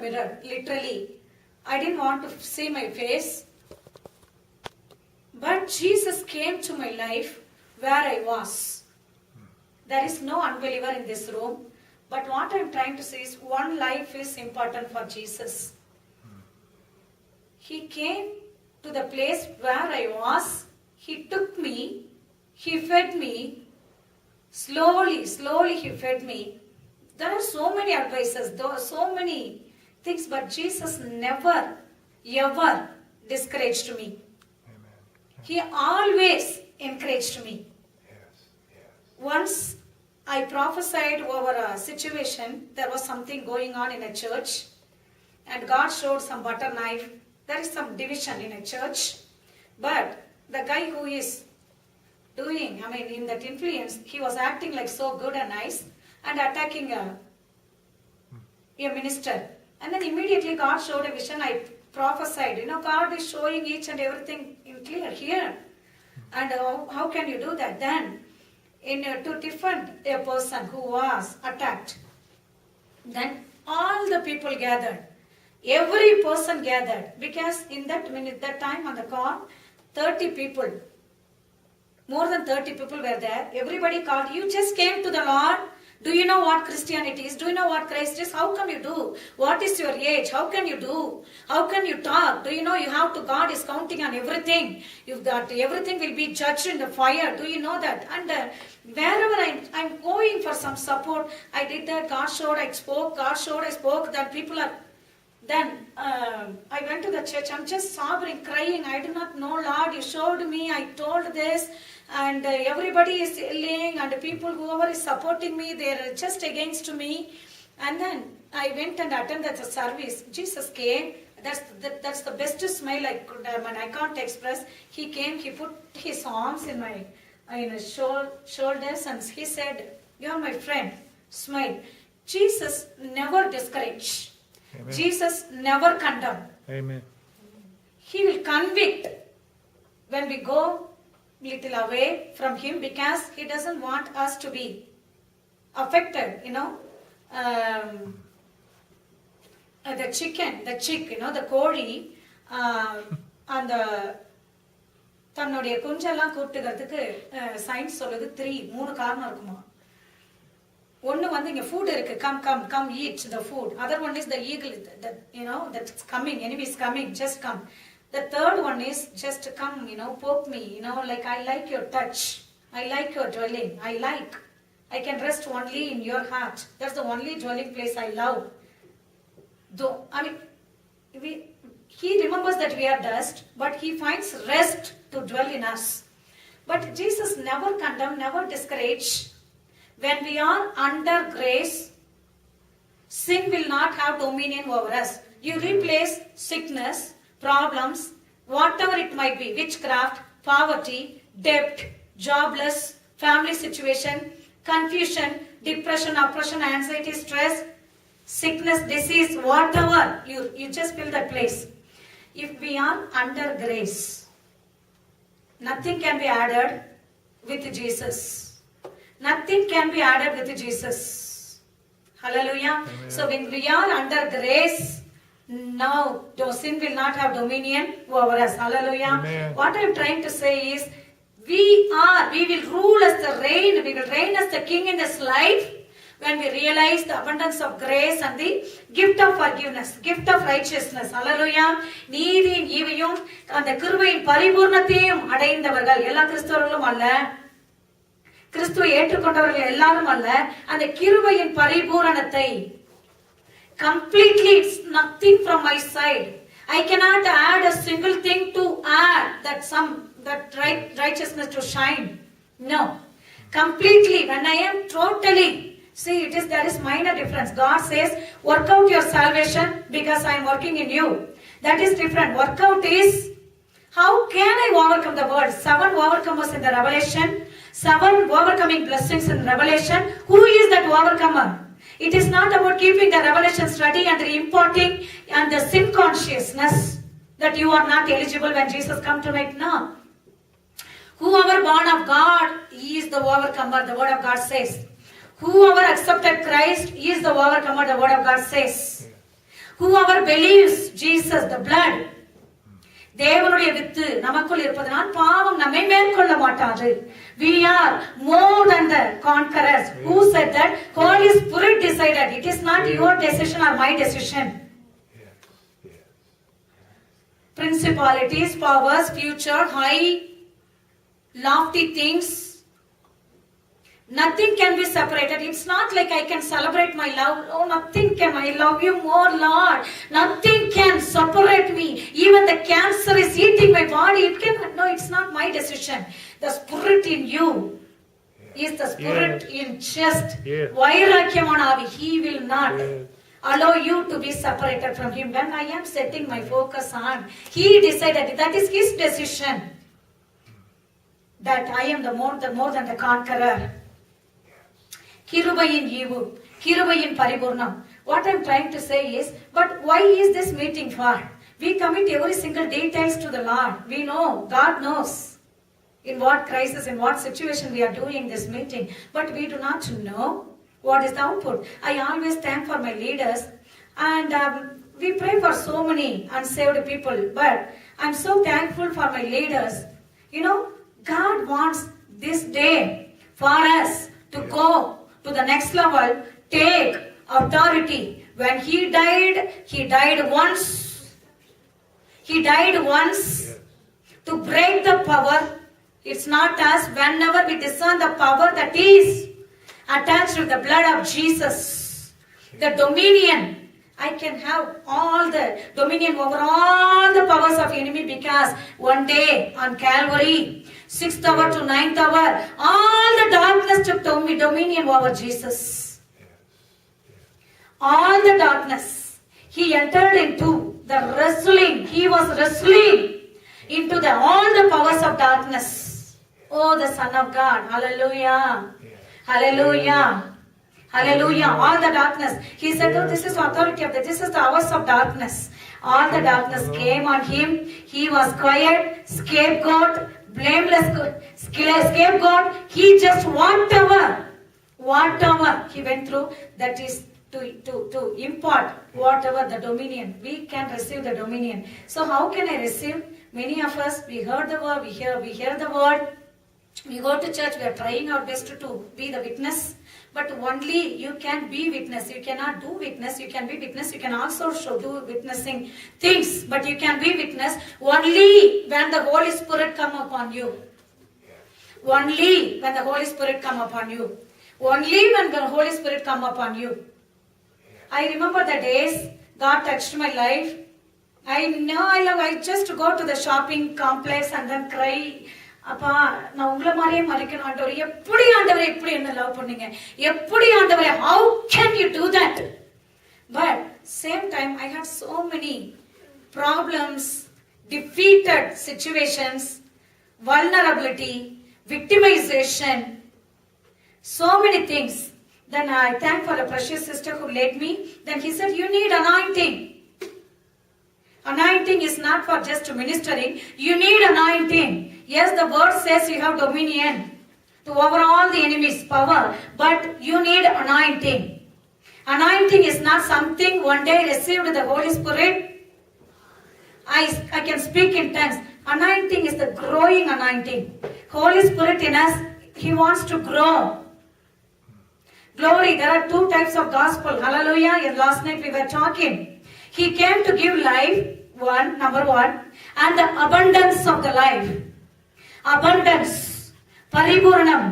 mirror, literally. I didn't want to see my face. But Jesus came to my life where I was. There is no unbeliever in this room. But what I'm trying to say is one life is important for Jesus. He came to the place where I was. He took me. He fed me. Slowly he fed me. There are so many advices. There are so many things. But Jesus never, ever discouraged me. He always encouraged me. Once I prophesied over a situation, there was something going on in a church, and God showed some butter knife. There is some division in a church, but the guy who is doing, in that influence, he was acting like so good and nice and attacking a minister. And then immediately God showed a vision. I prophesied, God is showing each and everything in clear here. And how can you do that? Then, to defend a person who was attacked, then all the people gathered. Every person gathered. Because in that minute, that time on the call, 30 people, more than 30 people were there. Everybody called, you just came to the Lord. Do you know what Christianity is? Do you know what Christ is? How come you do? What is your age? How can you do? How can you talk? Do you know you have to, God is counting on everything. You've got, everything will be judged in the fire. Do you know that? And wherever I'm going for some support, I did that. God showed, I spoke. God showed, I spoke. That people are, then I went to the church. I'm just sobbing, crying. I do not know, Lord. You showed me. I told this. And everybody is yelling, and people, whoever is supporting me, they're just against me. And then I went and attended the service. Jesus came. That's the best smile I could have, and I can't express. He came, he put his arms in my shoulders, and he said, "You're my friend." Smile. Jesus never discouraged. Amen. Jesus never condemned. Amen. He will convict when we go little away from him, because he doesn't want us to be affected, the chick, the கோழி அந்த தன்னுடைய குஞ்செல்லாம் கூப்பிட்டுக்கிறதுக்கு science சொல்லுது 3 காரணம் இருக்குமா. ஒன்னு வந்து இங்க food இருக்கு, come eat the food. Other one is the eagle, that's coming, enemy is coming, just come. The third one is just come, poke me, like I like your touch, I like your dwelling, I can rest only in your heart. That's the only dwelling place I love. Though, he remembers that we are dust, but he finds rest to dwell in us. But Jesus never condemned, never discouraged. When we are under grace, sin will not have dominion over us. You replace sickness, problems, whatever it might be, witchcraft, poverty, debt, jobless, family situation, confusion, depression, oppression, anxiety, stress, sickness, disease, whatever, you just fill that place. If we are under grace, nothing can be added with Jesus. Nothing can be added with Jesus. Hallelujah. Amen. So when we are under grace, now sin will not have dominion over us. Hallelujah. Amen. What I'm trying to say is, we will rule as the reign, we will reign as the king in this life when we realize the abundance of grace and the gift of forgiveness, gift of righteousness. Hallelujah. நீதியின் ஈவையும் அந்த கிருபையின் பரிபூர்ணத்தையும் அடைந்தவர்கள் எல்லா கிறிஸ்தவர்களும் அல்ல, கிறிஸ்துவை ஏற்றுக்கொண்டவர்கள் எல்லாரும் அல்ல, அந்த கிருபையின் பரிபூரணத்தை completely, it's nothing from my side. I cannot add a single thing to add that righteousness to shine. No. Completely, when I am totally, see, there is minor difference. God says, work out your salvation because I am working in you. That is different. Work out is, how can I overcome the world? 7 overcomers in the Revelation, 7 overcoming blessings in Revelation. Who is that overcomer? It is not about keeping the revelation study and imparting and the sin consciousness that you are not eligible when Jesus comes tonight. No. Whoever born of God is the overcomer, the word of God says. Whoever accepted Christ is the overcomer, the word of God says. Whoever believes Jesus, the blood, தேவனுடைய with நமக்குள் இருப்பதனால் பாவம் நம்மை மேற்கொள்ள மாட்டாது. We are more than the conquerors. Who said that? Holy Spirit decided. It is not your decision or my decision. Principalities, powers, future, high, lofty things, nothing can be separated. It's not like I can celebrate my love. Oh, nothing can. I love you more, Lord. Nothing can separate me. Even the cancer is eating my body. It can. No, it's not my decision. The spirit in you is the spirit in just Vairakyamanavi. He will not allow you to be separated from him. When I am setting my focus on, he decided that is his decision. That I am the more than the conqueror. கிருபையின் ஈவு, கிருபையின் பரிபூர்ணம். What I'm trying to say is, but why is this meeting for? We commit every single details to the Lord. We know, God knows in what crisis, in what situation we are doing this meeting. But we do not know what is the output. I always thank for my leaders, and we pray for so many unsaved people. But I'm so thankful for my leaders. You know, God wants this day for us to go to the next level, take authority. When he died once. He died once to break the power. It's not us. Whenever we discern the power that is attached to the blood of Jesus, the dominion, I can have all the dominion over all the powers of enemy, because one day on Calvary, 6th hour to 9th hour, all the darkness took dominion over Jesus. All the darkness. He entered into the wrestling. He was wrestling into all the powers of darkness. Oh, the Son of God. Hallelujah. Hallelujah. Hallelujah. All the darkness. He said, oh, this is authority of this is the hours of darkness. All the darkness came on him. He was quiet, scapegoat, blameless scapegoat. He just whatever he went through, that is to impart whatever the dominion. We can receive the dominion. So how can I receive? Many of us, we heard the word, we hear the word. We go to church, we are trying our best to be the witness. But only you can be witness. You cannot do witness. You can be witness. You can also do witnessing things. But you can be witness only when the Holy Spirit come upon you. Only when the Holy Spirit come upon you. Only when the Holy Spirit come upon you. I remember the days God touched my life. I just go to the shopping complex and then cry. அப்பா, நான் உங்களை மாதிரியே மறிக்கணும் ஆண்டவரே. எப்படி ஆண்டவரே இப்படி என்ன love பண்ணீங்க? எப்படி ஆண்டவரே? How can you do that? But same time I had so many problems, defeated situations, vulnerability, victimization, so many things. Then I thank for a precious sister who led me. Then he said, you need anointing. Anointing is not for just ministering. You need anointing. Yes, the word says you have dominion to over all the enemy's power, but you need anointing. Anointing is not something one day received the Holy Spirit. I can speak in tongues. Anointing is the growing anointing. Holy Spirit in us, he wants to grow. Glory, there are two types of gospel. Hallelujah. Last night we were talking. He came to give life, number one, and the abundance of the life. Abundance, பரிபூரணம்,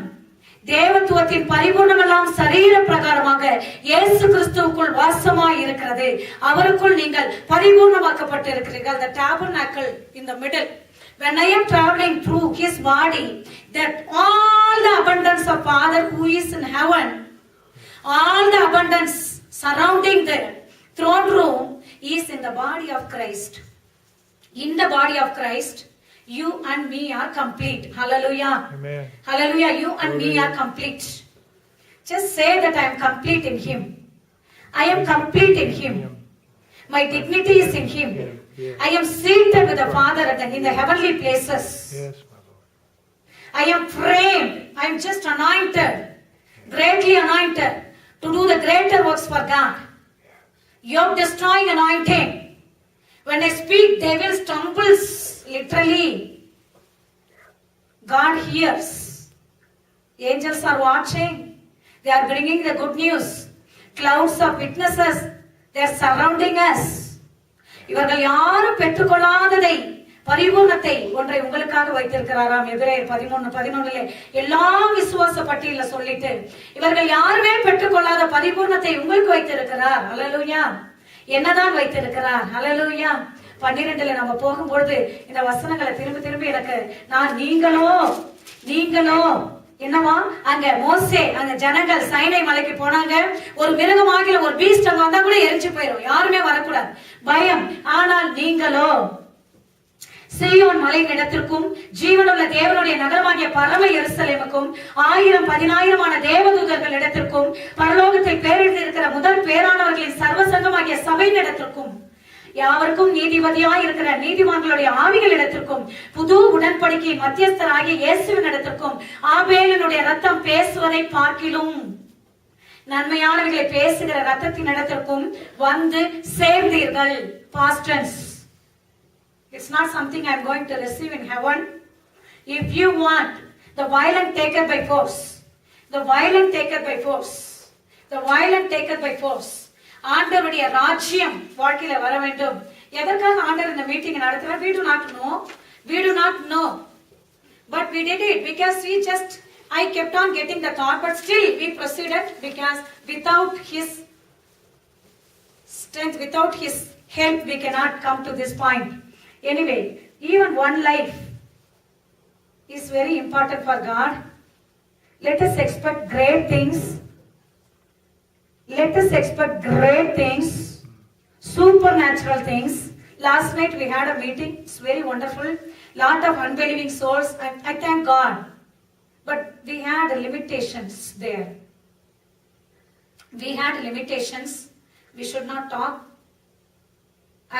தேவத்துவத்தின் பரிபூரணம் எல்லாம் சரீர பிரகாரமாக இயேசு கிறிஸ்துவுக்குள் வாசமாய் இருக்கிறது. அவருக்குள் நீங்கள் பரிபூரணமாக்கப்பட்டு இருக்கிறீர்கள். The tabernacle in the middle. When I am traveling through his body, that all the abundance of Father who is in heaven, all the abundance surrounding the throne room is in the body of Christ. In the body of Christ, you and me are complete. Hallelujah. Amen. Hallelujah. You and me are complete. Just say that I am complete in him. I am complete in him. My dignity is in him. I am seated with the Father in the heavenly places. Yes, my Lord. I am framed. I am just anointed, greatly anointed to do the greater works for God. yoke destroying anointing. When I speak, devil stumbles, literally. God hears. Angels are watching. They are bringing the good news. Clouds of witnesses, they are surrounding us. இவர்கள் யாரும் பெற்றுக்கொள்ளாததை, பரிபூர்ணத்தை ஒன்றை உங்களுக்காக வைத்திருக்கிறாராம். எபிரேயர் 13:11 எல்லா விசுவாச பட்டியல சொல்லிட்டு இவர்கள் யாருமே பெற்றுக்கொள்ளாத பரிபூர்ணத்தை உங்களுக்கு வைத்திருக்கிறார். ஹல்லேலூயா. என்னதான் வைத்திருக்கிறார்? ஹல்லேலூயா. 12 நம்ம போகும்பொழுது இந்த வசனங்களை திரும்பி திரும்பி எனக்கு நீங்களோ என்னவா அங்க மோசே அங்க ஜனங்கள் சைனை மலைக்கு போனாங்க. ஒரு மிருகமாகிற ஒரு பீஸ்ட் அங்க வந்தா கூட எரிஞ்சு போயிடும், யாருமே வரக்கூடாது, பயம். ஆனால் நீங்களோ சீயோன் மலையின் இடத்திற்கும் ஜீவனுள்ள தேவனுடைய நகரமாகிய பரம எருசலேமுக்கும் 1000-10,000 தேவதூதர்கள் இடத்திற்கும் பரலோகத்தில் பேரெழுந்திருக்கிற முதல் பேரானவர்களின் சர்வசங்கமாகிய சபையின் இடத்திற்கும் யாவருக்கும் நீதிபதியாய் இருக்கிற நீதிமான்களுடைய ஆவிகள் இடத்திற்கும் புது உடன்படிக்கை மத்தியஸ்தராகிய இயேசுவின் இடத்திற்கும் ஆபேலினுடைய ரத்தம் பேசுவதை பார்க்கிலும் நன்மையானவர்களை பேசுகிற ரத்தத்தின் இடத்திற்கும் வந்து சேர்ந்தீர்கள். Past tense. It's not something I'm going to receive in heaven. If you want the violent taken by force, the violent taken by force, the violent taken by force, ஆண்டவருடைய ராஜ்யம் வாழ்க்கையில வர வேண்டும். எதற்காக ஆண்டவர் இந்த meeting நடத்துறார்? we do not know but we did it because I kept on getting the thought, but still we proceeded because without his strength, without his help, we cannot come to this point. Anyway, even one life is very important for God. Let us expect great things. Let us expect great things, supernatural things. Last night we had a meeting. It's very wonderful. Lot of unbelieving souls. I thank God. But we had limitations there. We had limitations. We should not talk.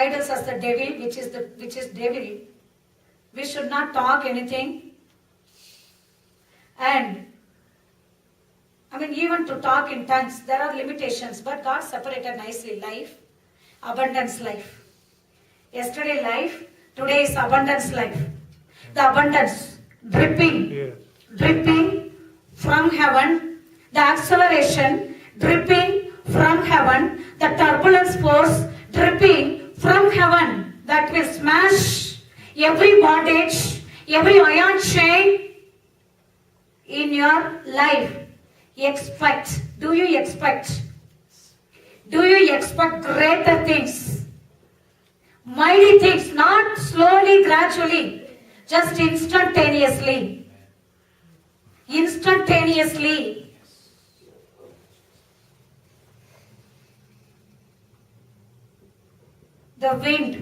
Idols as the devil, which is devil. We should not talk anything. And even to talk in tongues, there are limitations, but God separated nicely life, abundance life. Yesterday life, today is abundance life. The abundance, dripping from heaven, the acceleration, dripping from heaven, the turbulence force, dripping from heaven, that will smash every bondage, every iron chain in your life. Expect. Do you expect? Do you expect greater things? Mighty things, not slowly, gradually, just instantaneously. Instantaneously. The wind,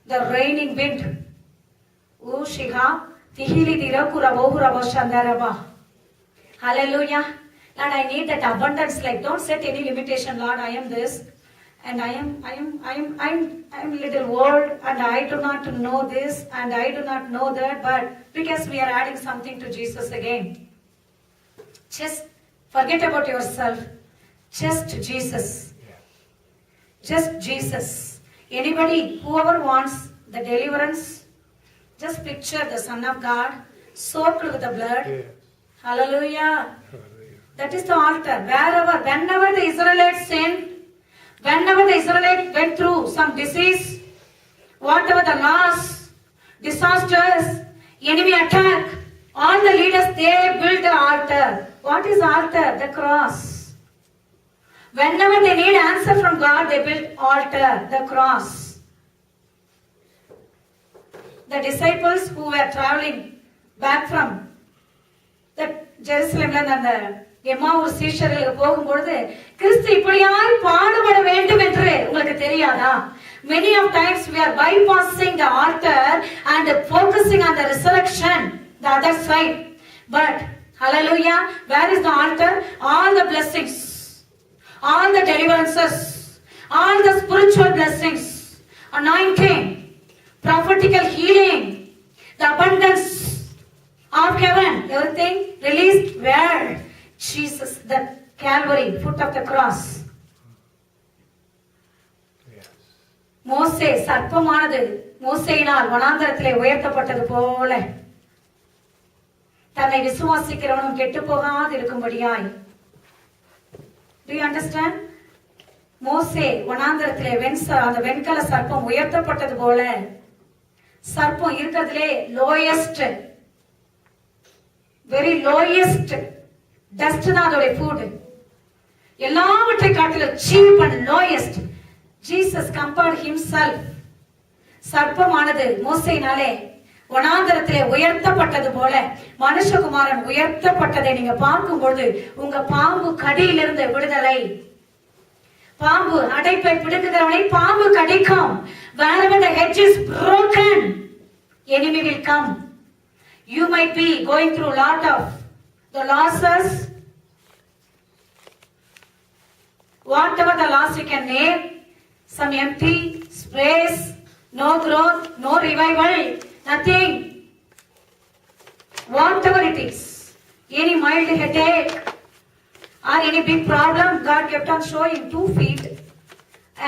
the raining wind. Ushiha, tihili dirakura bohura boshandaraba. Hallelujah. Lord, I need that abundance life. Don't set any limitation. Lord, I am this and I'm little old and I do not know this and I do not know that, but because we are adding something to Jesus again. Just forget about yourself. Just Jesus. Just Jesus. Anybody, whoever wants the deliverance, just picture the Son of God soaked with the blood. Yeah. Hallelujah. That is the altar. Whenever the Israelites sinned, whenever the Israelites went through some disease, whatever the loss, disasters, enemy attack, all the leaders, they built the altar. What is altar? The cross. Whenever they need answer from God, they built altar, the cross. The disciples who were traveling back from ஜெருசலேம்ல அந்த எம்மாவூர் சீஷர்களுக்கு போகும்பொழுது கிறிஸ்து இப்படியாய் பாடுபட வேண்டும் என்று உங்களுக்கு தெரியாதா? Many of times we are bypassing the altar and focusing on the resurrection, the other side. But hallelujah, where is the altar? All the blessings, all the deliverances, all the spiritual blessings, anointing, prophetical healing, the abundance of heaven, everything released where? Jesus, the Calvary, foot of the cross. மோசே சர்ப்பமானது மோசேயினால் வனாந்தரத்திலே உயர்த்தப்பட்டது போல தன்னை விசுவாசிக்கிறவனும் கெட்டு போகாது இருக்கும்படியாய். Do you understand? மோசே வனாந்தரத்திலே அந்த வெண்கல சர்ப்பம் உயர்த்தப்பட்டது போல சர்ப்பம் இருக்கிறதுலே லோயஸ்ட், வெரி லோயஸ்ட் டஸ்ட் தான் அதோட ஃபுட். எல்லாவற்றை காட்டிலும் cheap and lowest. Jesus compared himself. சர்ப்பமானது மோசேயினாலே வனாந்தரத்திலே உயர்த்தப்பட்டது போல மனுஷகுமாரன் உயர்த்தப்பட்டதை நீங்க பார்க்கும் பொழுது உங்க பாம்பு கடியிலிருந்து விடுதலை. பாம்பு அடைப்பை பிடுங்குகிறவனை பாம்பு கடிக்கும். Wherever the hedge is broken, enemy will come. You might be going through lot of the losses, whatever the loss you can name, some empty space, no growth, no revival, nothing. Whatever it is, any mild headache or any big problem, God kept on showing 2 feet,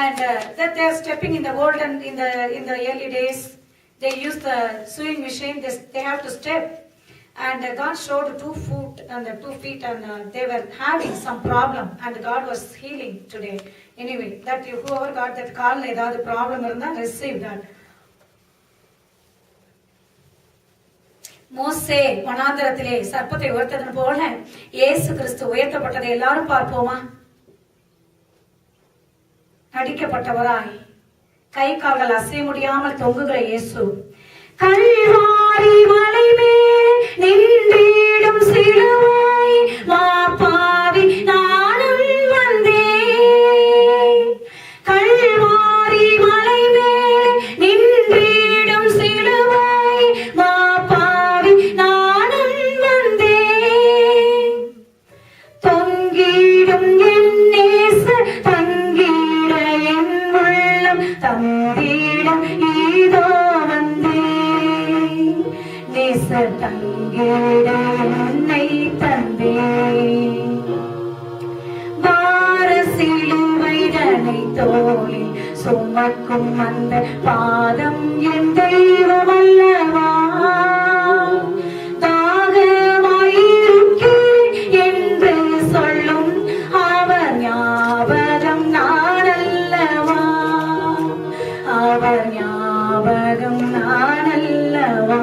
and that they are stepping in the golden in the early days. They use the sewing machine. They have to step, and God showed 2 foot and the 2 feet, and they were having some problem, and God was healing today. Anyway, that whoever got that call, ஏதாவது problem இருந்தா receive that. மோசே வனாந்தரத்திலே சர்ப்பத்தை உயர்த்தது போல இயேசு கிறிஸ்து உயர்த்தப்பட்டதை எல்லாரும் பார்ப்போமா? அடிக்கப்பட்டவராய் கை கால்கள் அசைய முடியாமல் தொங்குகிற இயேசு கல்வாரி மலை மேல் நின்றிடும் சிலுவை மாபாவி நானும் வந்தேன். கல்வாரி மலை மேல் நின்றிடும் சிலுவை மாபாவி நானும் வந்தேன். தொங்கிடும் என் நேசர் தங்கிட என் உள்ளம் தந்திடம் இதோ வந்தேன். நேசர் தங்கிட என்னை தந்தேன். பார சிலுவைதனை தோளில் சுமக்கும் அந்த பாதம் என் தெய்வம் அல்லவா? தாகமாயிருக்கிறேன் என்று சொல்லும் அவர் ஞாபகம் நான் அல்லவா? அவர் ஞாபகம் நான் அல்லவா?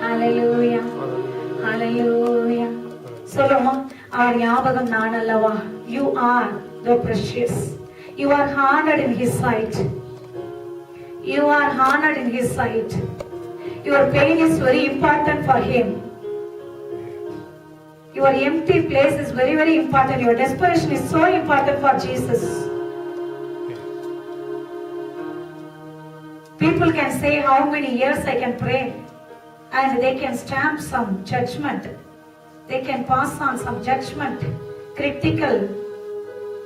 ஹல்லேலூயா, ஹல்லேலூயா. சொல்லுமா, அவர் ஞாபகம் நான் அல்லவா? You are the precious. You are honored in His sight. You are honored in His sight. Your pain is very important for Him. Your empty place is very, very important. Your desperation is so important for Jesus. People can say how many years I can pray, and they can stamp some judgment. They can pass on some judgment, critical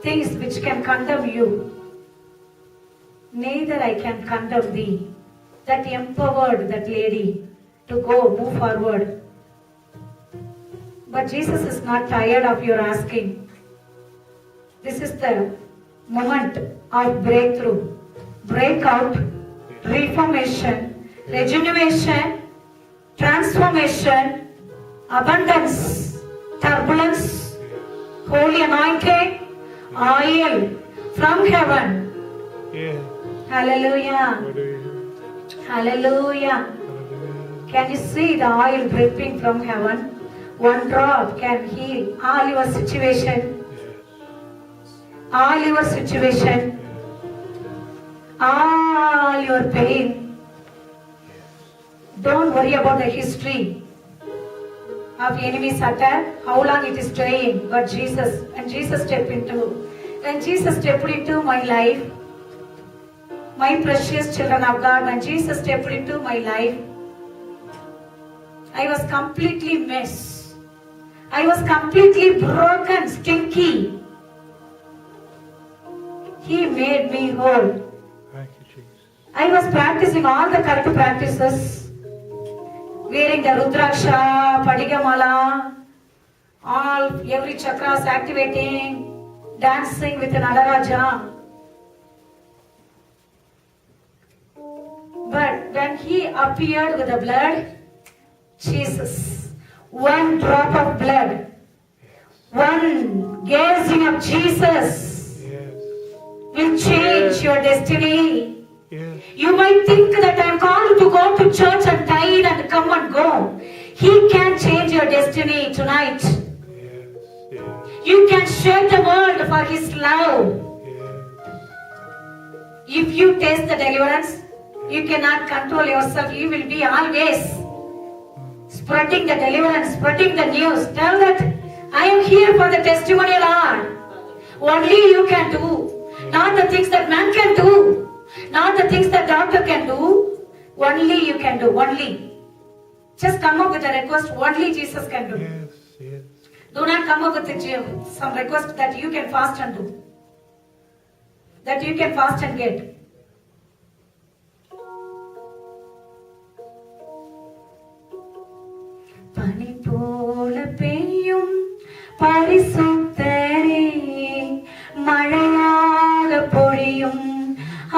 things which can condemn you. Neither I can condemn thee. That empowered that lady to go, move forward. But Jesus is not tired of your asking. This is the moment of breakthrough, breakout, reformation, regeneration, transformation, abundance, turbulence, holy anointing, oil from heaven. Yeah. Hallelujah. Hallelujah. Can you see the oil dripping from heaven? One drop can heal all your situation. All your situation. All your pain. Don't worry about the history of enemy's attack, how long it is staying. But when Jesus stepped into my life, my precious children of God, when Jesus stepped into my life, I was completely mess. I was completely broken, stinky. He made me whole. Thank you, Jesus. I was practicing all the correct practices, wearing the Rudraksha, Padigamala, every chakras activating, dancing with an Nadaraja. But when he appeared with the blood, Jesus, one drop of blood, one gazing of Jesus Yes. will change your destiny. Yes. You might think that I'm called to go to church and tithe and come and go. He can change your destiny tonight. Yes. Yes. You can share the world for His love. Yes. If you taste the deliverance, you cannot control yourself. You will be always spreading the deliverance, spreading the news. Tell that I am here for the testimony, Lord. Only you can do. Not the things that man can do. Not the things that doctor can do. Only you can do. Only. Just come up with a request. Only Jesus can do. Yes. Yes. Do not come up with some request that you can fast and do. That you can fast and get. பனி போல பெய்யும் பரிசுத்தரே, மழையாக பொழியும்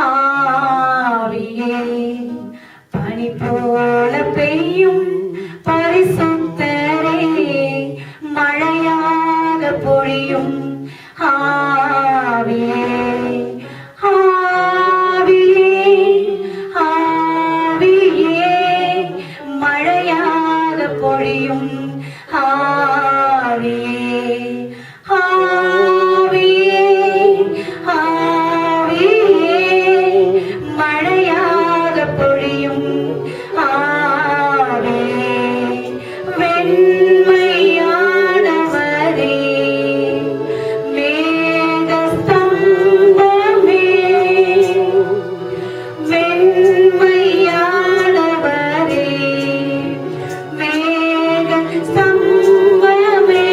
ஆவியே. பனி போல பெய்யும் பரிசுத்தரே, மழையாக பொழியும் ஆவியே. ஆவியே, ஆவியே, மழையாக பொழியும் ஆவியே. ஆவியே, ஆவியே, மழையாக பொழியும் ஆவியே. வெண்மையானவரே, மேகஸ்தம்பமே, வெண்மையானவரே, மேகஸ்தம்பமே,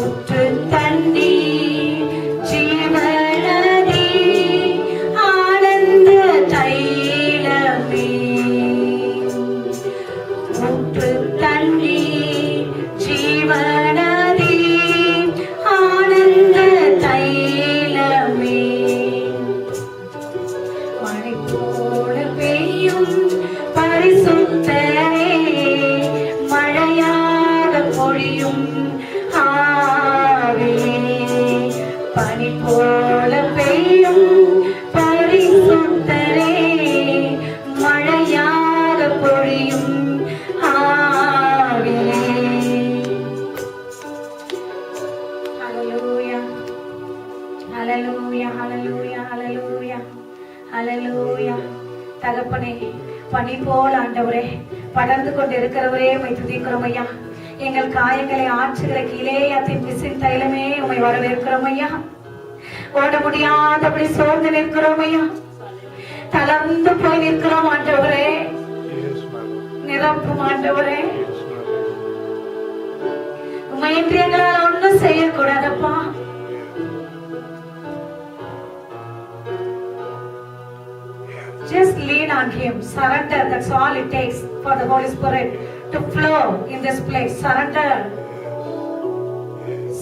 ஊற்று தண்ணீர் ஜீவநதி, ஆனந்த தைலமே. ஊற்று தண்ணீர் ஜீவநதி, ஆனந்த தைலமே. மழை போல பெய்யும் பரிசுத்தரே, மழையாக பொழியும் ஆவியே. பனி போல பெய்யும் பரிசுத்தரே, மழையாக பொழியும் ஆவியே. Hallelujah. Hallelujah, hallelujah, hallelujah, hallelujah. தகப்பனே, பனி போல் ஆண்டவரே, படர்ந்து கொண்டு இருக்கிறவரே உம்மை துதிக்கிறோம் ஐயா. எங்கள் காயங்களை ஆற்றுகிற கிலேயாத்தின் விசின் தைலமே உம்மை வரவேற்கிறோம் ஐயா. ஓட முடியாதபடி சோர்ந்து நிற்கிறோம் ஐயா. தளர்ந்து போய் நிற்கிறோம் ஆண்டவரே. Yes, my Lord. நிரப்பும் ஆண்டவரே. Yes, my Lord. உம்மை இன்று எங்களால் ஒன்றும் செய்யக்கூடாதப்பா. Just lean on Him. Surrender. That's all it takes for the Holy Spirit to flow in this place. Surrender.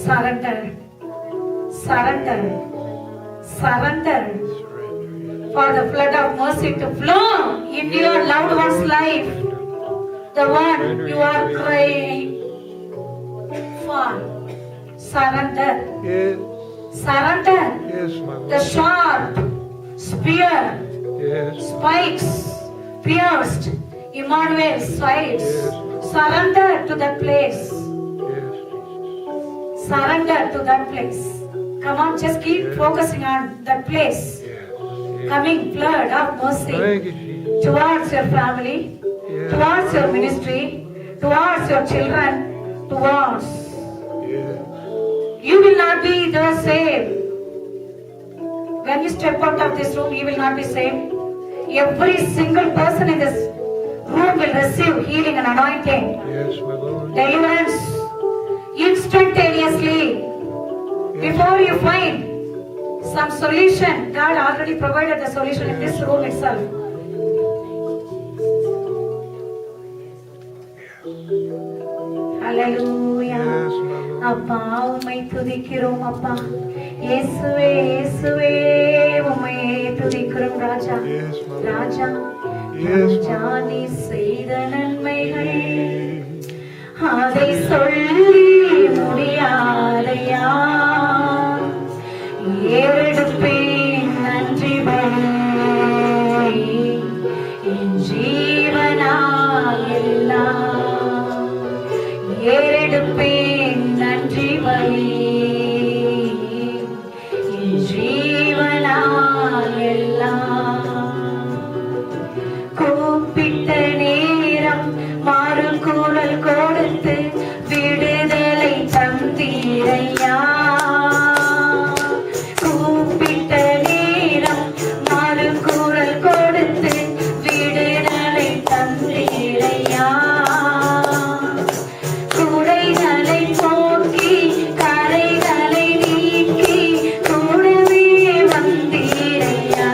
Surrender. Surrender. Surrender. For the flood of mercy to flow into your loved one's life. The one you are crying for. Surrender. Yes. Surrender. Yes, my Lord. The sharp spear, Yes. spikes, pierced Emmanuel's sides. Surrender to that place. Yes, Jesus. Surrender to that place. Come on, just keep focusing on that place. Yes. Coming flood of mercy Thank you, Jesus. towards your family, Yes. towards your ministry, towards your children, towards. Yes. You will not be the same. When you step out of this room, you will not be same. Every single person in this room will receive healing and anointing, Yes, my Lord. deliverance, instantaneously. Before you find some solution, God already provided the solution in this room itself. Hallelujah. Yes, my Lord. அப்பா உம்மை துதிக்கிறோம் அப்பா. இயேசுவே இயேசுவே உம்மை துதிக்கிறோம் ராஜா. Yes, my Lord. ராஜா Yes, ஜானி செய்த நன்மைகள் அதை சொல்லி முடியாதையா. ஏறெடுப்பேன் நன்றி பலி என் ஜீவனால் எல்லாம். ஏறெடுப்பேன் நன்றி பலி என் ஜீவனால் எல்லாம். கூப்பிட்ட நேரம் மாறும் குரல் கொடுத்து விடுதலை தந்தீரையா. கூப்பிட்ட நேரம் மாறும் குரல் கொடுத்து விடுதலை தந்தீரையா. குறைகளை போக்கி கரைகளை நீக்கி கூடவே வந்தீரையா.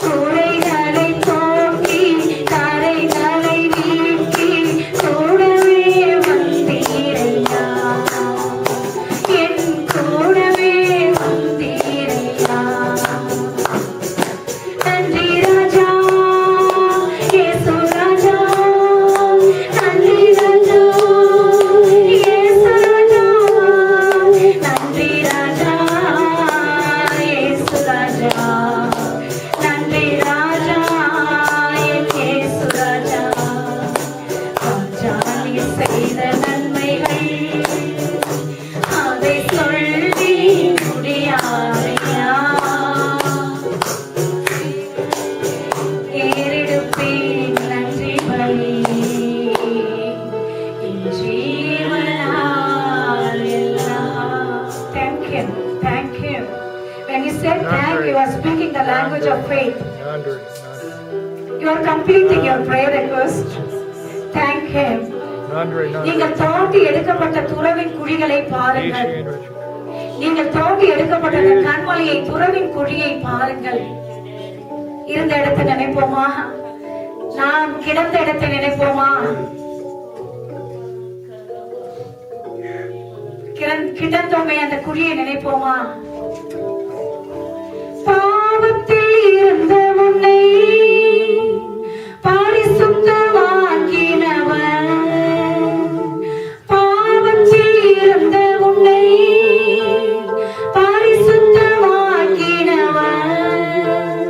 குறைகளை போக்கி கரைகளை நீக்கி கூடவே வந்தீரையா. என் கூடவே வந்தீரையா. நன்றி ராஜா இயேசு ராஜா. நன்றி ராஜா இயேசு ராஜா. நன்றி ராஜா இயேசு ராஜா. நன்றி ராஜா என் இயேசு ராஜா. ராஜா நீ செய்த நன்மைகள் அதை சொல்லி முடியாதையா. ஏறெடுப்பேன் நன்றி பலி என் ஜீவனால் எல்லாம். Thank him. Thank him. When he said thank, you are speaking the language of faith. Nandri. You are completing your prayer request. Thank him. Nandri. நீங்கள் தோண்டி எடுக்கப்பட்ட துறவின் குழிகளை பாருங்கள். நீங்கள் தோண்டி எடுக்கப்பட்ட அந்த கண்மலையை துறவின் குழியை பாருங்கள். இருந்த இடத்தை நினைப்போமா? நாம் கிடந்த இடத்தை நினைப்போமா? கிடந்தோமே அந்த குழியை நினைப்போமா? பாவத்தில் இருந்த உன்னை பரிசுத்தமாக்கினவர். பாவத்தில் இருந்த உன்னை பரிசுத்தமாக்கினவர்.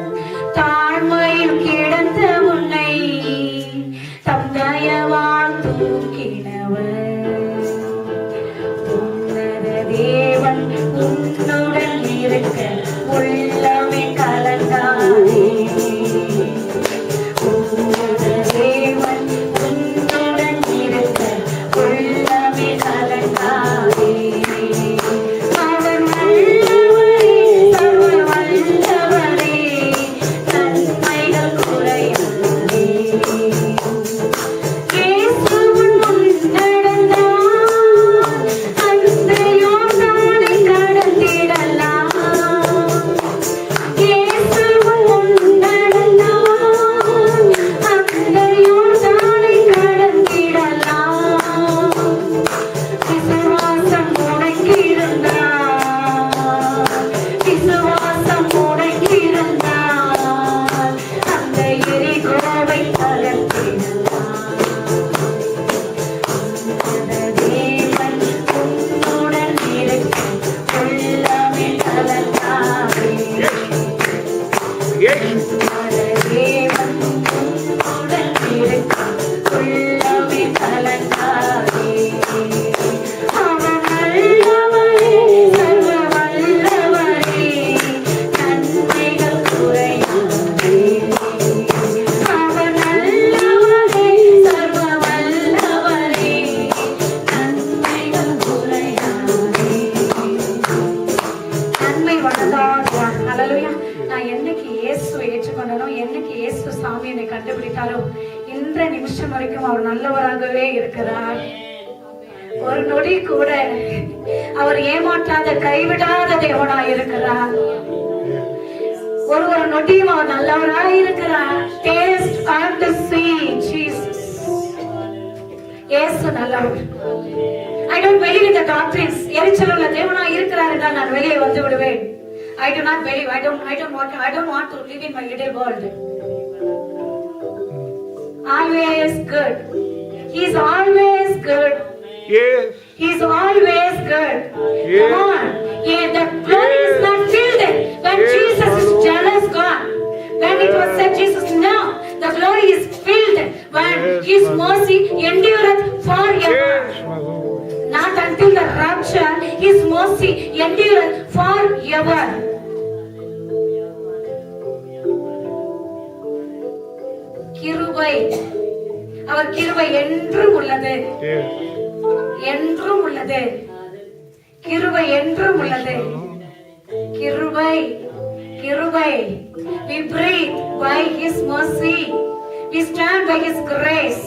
தாழ்மையில் கிடந்த உன்னை தம் தயவால் தூக்கினவர். உன்னத தேவன் உன்னுடன் இருக்க உள்ளமே கலங்காதே. உன்னத தேவன் உன்னுடன் இருக்க உள்ளமே கலங்காதே. அவர் வல்லவரே, சர்வ வல்லவரே, நன்மைகள் குறையாதே. இயேசுவின் முன் நடந்தால் அந்த யோர்தானை கடந்திடலாம். இயேசுவின் முன் நடந்தால் அந்த யோர்தானை கடந்திடலாம். விசுவாசம் முடங்கியிருந்தால், விசுவாசம் முடங்கியிருந்தால் அந்த எரிகோவை தகர்த்திடலாம். உன்னத தேவன் உன்னுடன் இருக்க உள்ளமே கலங்காதே. Yes. உன்னத தேவன் உன்னுடன் இருக்க உள்ளமே கலங்காதே. அவர் நல்லவரே, சர்வ வல்லவரே, நன்மைகள் குறையாதே. அவர் நல்லவரே, சர்வ வல்லவரே, நன்மைகள் குறையாதே. நன்மை வளர்ந்தார். ஹல்லேலூயா. நான் என்னைக்கு இயேசுவை ஏற்றுக்கொண்டனோ, என்னைக்கு இயேசு சாமி என்னை கண்டுபிடித்தாரோ, இந்த நிமிஷம் வரைக்கும் அவர் நல்லவராகவே இருக்கிறார். ஒரு நொடி கூட அவர் ஏமாற்றாத கைவிடாத தேவனாய் இருக்கிறார். ஒரு நொடியும் அவர் நல்லவராய் இருக்கிறார். Taste and see Jesus. இயேசு நல்லவர். I don't believe in the doctrines. எரிச்சலுள்ள தேவனாய் இருக்கிறார் என்றால் நான் வெளியே வந்து விடுவேன். I do not believe. I don't want to live in my little world. Always good. He is always good. Yes. He is always good. Yes. Come on. Yeah, the glory is not filled when Yes, Jesus is Lord. jealous God. When it was said Jesus, no, the glory is filled when Yes, His Lord. mercy endureth forever. Yes, my Lord. Not until the rapture, His mercy endureth forever. கிருபை, அவர் கிருபை என்றும் உள்ளது, Yes. என்றும் உள்ளது. கிருபை என்றும் உள்ளது. கிருபை, கிருபை. We breathe by His mercy. We stand by His grace.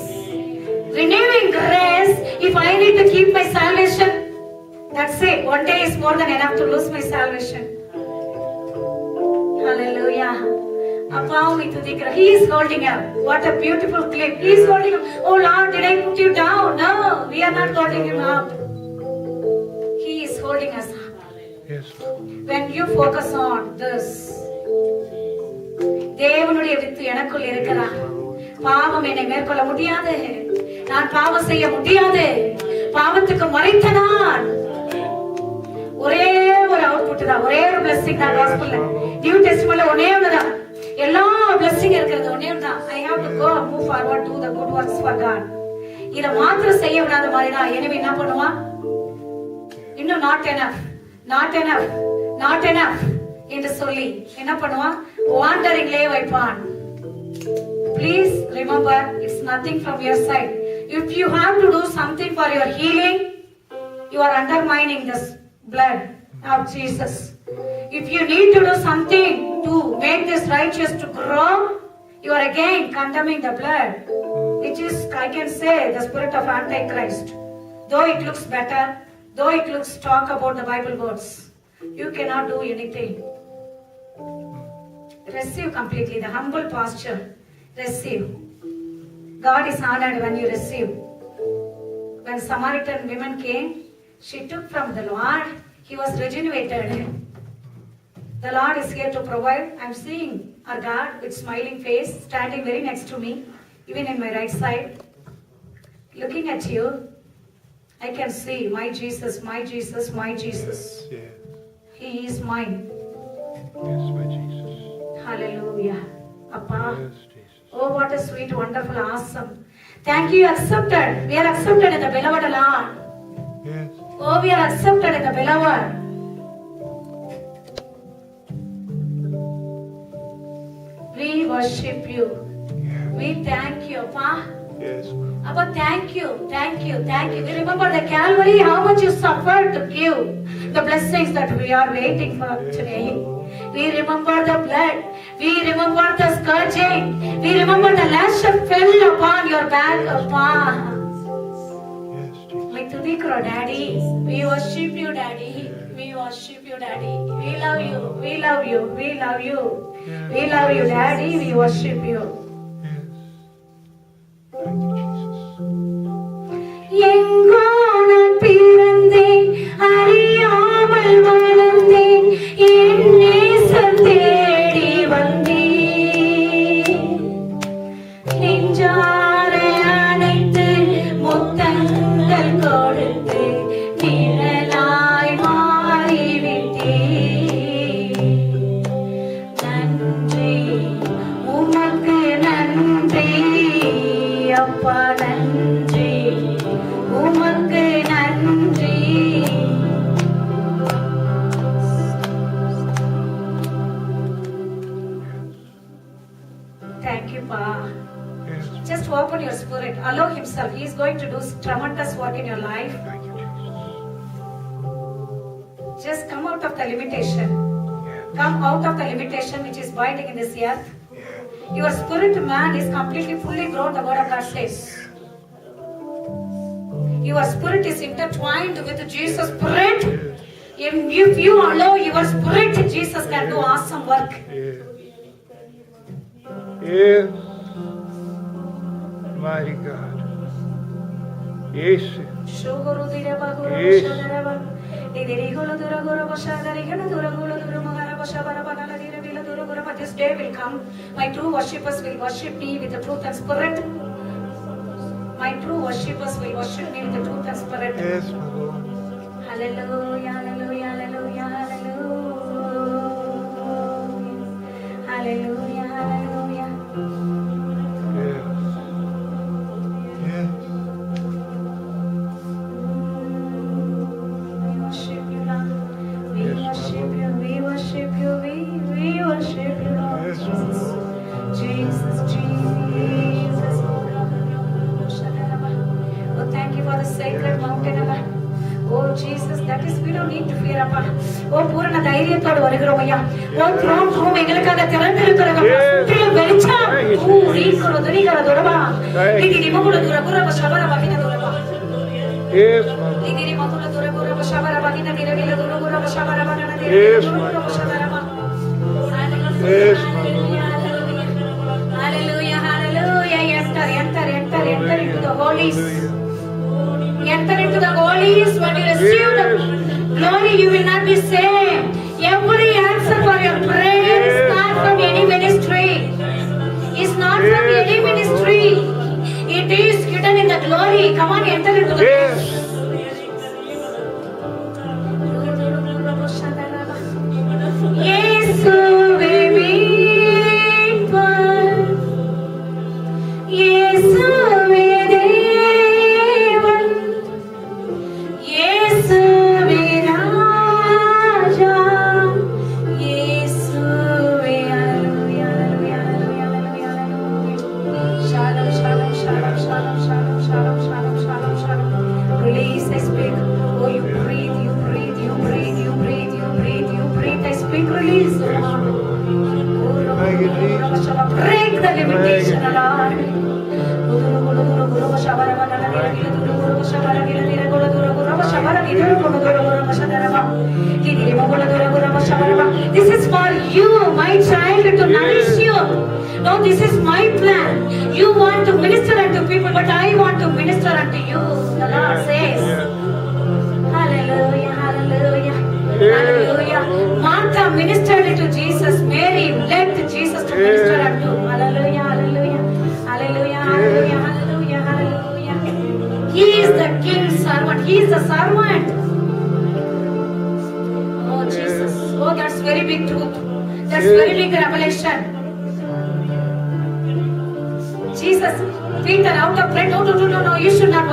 Renewing grace. If I need to keep my salvation, that's it. One day is more than enough to lose my salvation. Hallelujah. Appa, He is holding up. What a beautiful clip. He is holding up. Oh Lord, did I put you down? No, we are not holding Him up. He is holding us up. Yes, Lord. When you focus on this, தேவனுடைய with எனக்குள் இருக்கிறார். பாவம் என்னை மேற்கொள்ள முடியாது. நான் பாவம் செய்ய முடியாது. பாவத்துக்கு மறித்த நான். ஒரே ஒரு அவுட்புட் தான், ஒரே ஒரு பிளெஸிங் தான் காஸ்பல்ல. நியூ டெஸ்டமென்ட்ல ஒரே ஒண்ணுதான். எல்லா பிளெஸிங் இருக்கிறது ஒண்ணே ஒண்ணுதான். I have to go move forward to the good works for God. இத மாத்திரம் செய்ய விடாத மாதிரினா எனவே என்ன பண்ணுவான்? இன்னும் not enough, not enough, not enough என்று சொல்லி என்ன பண்ணுவான்? வாண்டரிங்லே வைப்பான். Please remember, it's nothing from your side. If you have to do something for your healing, you are undermining this blood of Jesus. If you need to do something to make this righteous to grow, you are again condemning the blood, which is, I can say, the spirit of Antichrist. Though it looks better, though it looks talk about the Bible words, you cannot do anything. Receive completely the humble posture. Receive. God is honored when you receive. When Samaritan woman came, she took from the Lord. He was regenerated. The Lord is here to provide. I'm seeing our God with smiling face, standing very next to me, even in my right side, looking at you. I can see my Jesus, my Jesus, my Jesus. Yes. He is mine. Yes, my Jesus. Hallelujah. Appa. Yes, Jesus. Oh, what a sweet, wonderful, awesome. Thank you, accepted. We are accepted in the beloved Lord. Yes. Oh, we are accepted in the beloved. We worship you. We thank you, Appa. Yes. Appa, thank you, thank you, thank you. We remember the Calvary, how much you suffered to give the blessings that we are waiting for today. We remember the blood. We remember the scourging. We remember the lash that fell upon your back, Appa. Yes, Jesus. We tudikro, Daddy. We worship you, Daddy. We worship you, Daddy. We love you. We love you. We love you. We love you, Daddy. We worship you. Yes. Thank you, Jesus. எங்கோ நான் பிறந்தேன், அறியாமல் வளர்ந்தேன், என் நேசம் தேடி வந்தேன். நெஞ்சார அணைத்து முத்தங்கள் கொடுத்து நிழலாய் மாறிவிட்டேன். நன்றி, உமக்கு நன்றி, அப்பா நன்றி, உமக்கு நன்றி. Thank you, Pa. Yes. Just open your spirit. Allow Himself. He is going to do tremendous work in your life. Thank you, Jesus. Just come out of the limitation. Yes. Come out of the limitation which is binding in this earth. Yes. Your spirit man is completely fully grown, the word of God says. Your spirit is intertwined with Jesus' spirit. Yes. If you allow your spirit, Jesus can do awesome work. Yes. Yes. Mighty God. Yes. Shuguru dira baguru Yes. shadaraba. Didiri gulu dura guru bashadari gulu dura gulu dura magara bashabara bagala dira bila dura guru. But this day will come. My true worshippers will worship me with the truth and spirit. My true worshippers will worship me with the truth and spirit. Yes, my Lord. Hallelujah, hallelujah, hallelujah, hallelujah. Hallelujah, hallelujah. Yes. Yes. We worship you, Lord. We Yes, my worship you, we worship you, we worship you, Lord. Yes, my Lord. Jesus, Jesus. Oh, thank you for the sacred mountain, Allah. Oh, Jesus, that is, we don't need to fear, Appa. Oh, பூரண தைரியத்தோடு வருகிறோம் ஐயா. Oh, throne room எங்களுக்காக திறந்திருக்கிறது. சுற்றிலும் வெளிச்சம். ஓ, ரீகரோ துரிகரோ துரபா. திகிரி மகுல துர குரப சபர வகின துரபா. Yes, my Lord. திகிரி மகுல துர குரப சபர வகின திரவில துர குரப சபர வகன Yes, திரவில my குரப சபரபா. Yes, my Lord. Hallelujah, hallelujah. Enter into the holies. Enter into the holies. When you receive the glory, you will not be saved. Every answer for your prayer is not from any ministry. It's not from any ministry. It is hidden in the glory. Come on, enter into the Yes. இயேசுவே மீட்பர், இயேசுவே தேவன், இயேசுவே ராஜா, இயேசுவே அல்லேலூயா, அல்லேலூயா, அல்லேலூயா, அல்லேலூயா. Shalom, shalom, shalom, shalom, shalom, shalom, shalom, shalom, shalom. Release, I speak. Oh, you breathe, you breathe, you breathe, you breathe, you breathe, you breathe. I speak release. Break the limitation, Lord. This is for you, my child, to nourish you. No, this is my plan. You want to minister unto people, but I want to minister unto you. The Lord says. Hallelujah, hallelujah, hallelujah. Martha ministered to Jesus. Mary led Jesus to minister unto. Hallelujah, hallelujah, hallelujah, hallelujah, hallelujah, hallelujah. He is the king's servant. He is the servant. Oh, Jesus. Oh, that's very big truth. That's very big revelation. Jesus, Peter, out of pride, no, you should not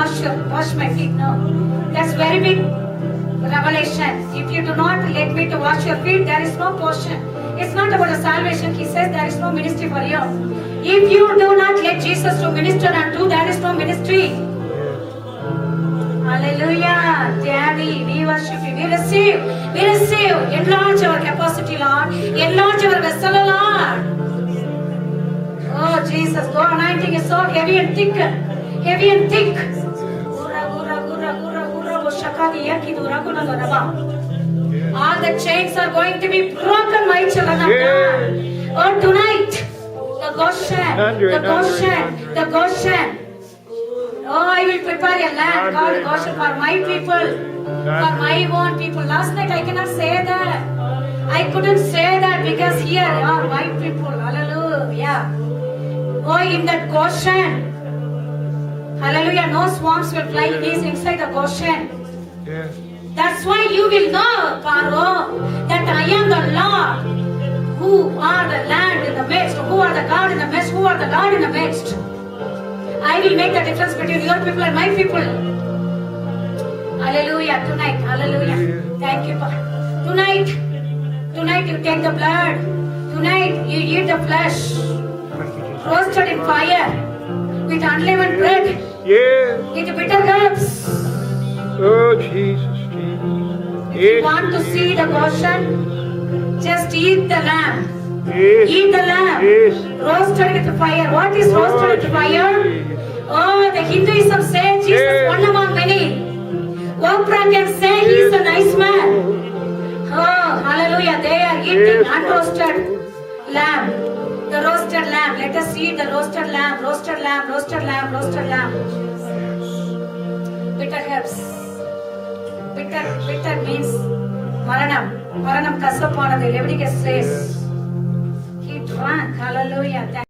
wash my feet. No, that's very big revelation. If you do not let me to wash your feet, there is no portion. It's not about the salvation. He says there is no ministry for you. If you do not let Jesus to minister unto, there is no ministry. Hallelujah, Daddy, we worship you. We receive. Enlarge our capacity, Lord. Enlarge our vessel, Lord. Oh, Jesus, the anointing is so heavy and thick. Heavy and thick. All the chains are going to be broken, my children of God. Oh, tonight, the Goshen. Oh, I will prepare a land called Goshen for my people, for my own people. Last night I cannot say that. I couldn't say that because here are my people. Hallelujah. Oh, in that Goshen. Hallelujah. No swamps will fly. He is inside the Goshen. Yes. That's why you will know, Paro, that I am the Lord. Who are the land in the midst? Who are the God in the midst? Who are the Lord in the midst? I will make the difference between your people and my people. Hallelujah. Tonight. Hallelujah. Thank you, Pa. Tonight you take the blood. Tonight you eat the flesh. Roasted in fire. With unleavened bread. Yes. With bitter herbs. Oh, Jesus, Jesus. If you want to see the Goshen, just eat the lamb. Yes. Eat the lamb. Yes. Roasted with fire. What is roasted with fire? Oh, the Hinduism say Jesus one among many. Oprah can say he is a nice man. Oh, hallelujah. They are eating unroasted lamb. The roasted lamb. Let us eat the roasted lamb. Roasted lamb. Roasted lamb. Roasted lamb. bitter herbs. Bitter means maranam. Maranam kasapanadu. Leviticus says he drank. Hallelujah.